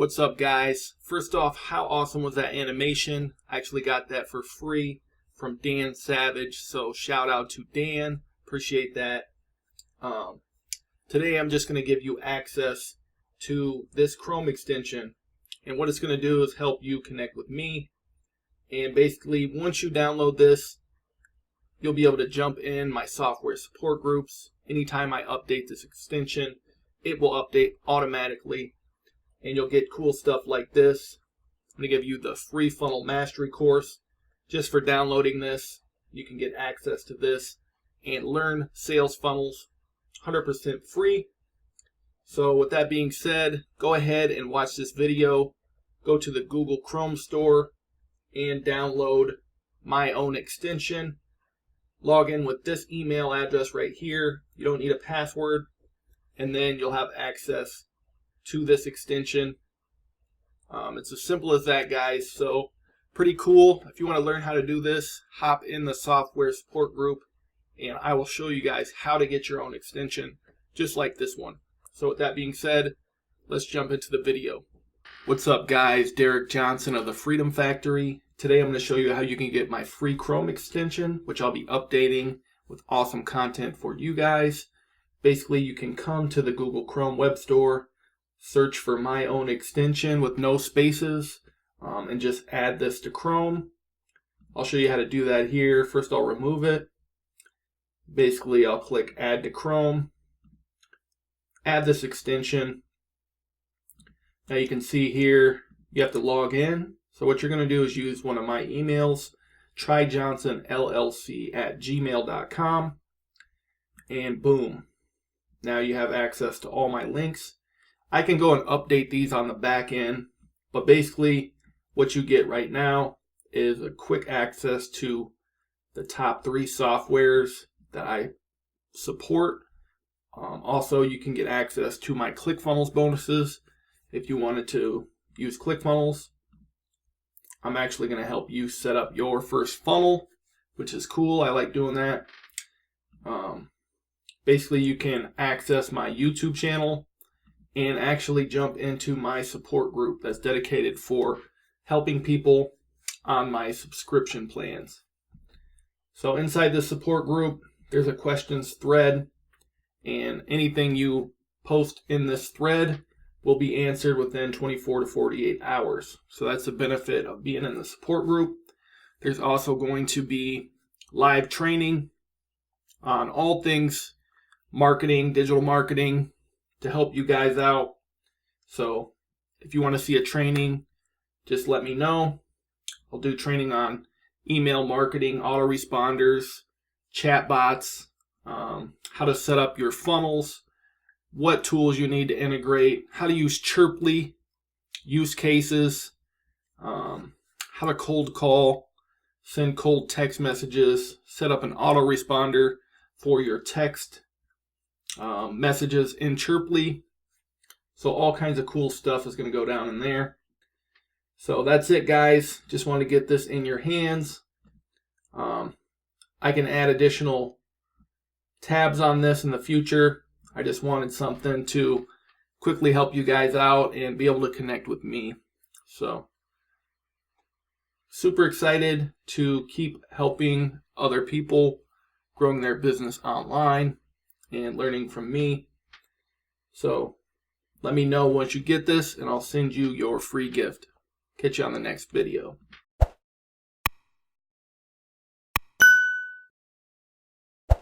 What's up, guys? First off, how awesome was that animation? I actually got that for free from Dan Savage, so shout out to Dan. Appreciate that. Today I'm just going to give you access to this Chrome extension, and what it's going to do is help you connect with me. And basically, once you download this, you'll be able to jump in my software support groups. Anytime I update this extension, it will update automatically, and you'll get cool stuff like this. I'm going to give you the free funnel mastery course. Just for downloading this, you can get access to this and learn sales funnels 100% free. So with that being said, go ahead and watch this video. Go to the Google Chrome store and download my own extension. Log in with this email address right here. You don't need a password, and then you'll have access to this extension. It's as simple as that, guys. So pretty cool. If you want to learn how to do this, hop in the software support group and I will show you guys how to get your own extension just like this one. So with that being said, let's jump into the video. What's up, guys? Derek Johnson of the Freedom Factory. Today I'm going to show you how you can get my free Chrome extension, which I'll be updating with awesome content for you guys. Basically, you can come to the Google Chrome web store, search for my own extension with no spaces, and just add this to Chrome. I'll show you how to do that here. First, I'll remove it. Basically, I'll click Add to Chrome, add this extension. Now you can see here, you have to log in. So what you're going to do is use one of my emails, trijohnsonllc@gmail.com, and boom. Now you have access to all my links. I can go and update these on the back end, but basically what you get right now is a quick access to the top 3 softwares that I support. Also, you can get access to my ClickFunnels bonuses if you wanted to use ClickFunnels. I'm actually going to help you set up your first funnel, which is cool. I like doing that. Basically, you can access my YouTube channel and actually jump into my support group that's dedicated for helping people on my subscription plans. So inside the support group, there's a questions thread, and anything you post in this thread will be answered within 24 to 48 hours. So that's the benefit of being in the support group. There's also going to be live training on all things marketing, digital marketing, to help you guys out. So if you want to see a training, just let me know. I'll do training on email marketing, autoresponders, chatbots, how to set up your funnels, what tools you need to integrate, how to use Chirply, use cases, how to cold call, send cold text messages, set up an autoresponder for your text messages in Chirply. So all kinds of cool stuff is going to go down in there. So that's it, guys. Just want to get this in your hands. I can add additional tabs on this in the future. I just wanted something to quickly help you guys out and be able to connect with me. So super excited to keep helping other people growing their business online and learning from me. So let me know once you get this and I'll send you your free gift. Catch you on the next video.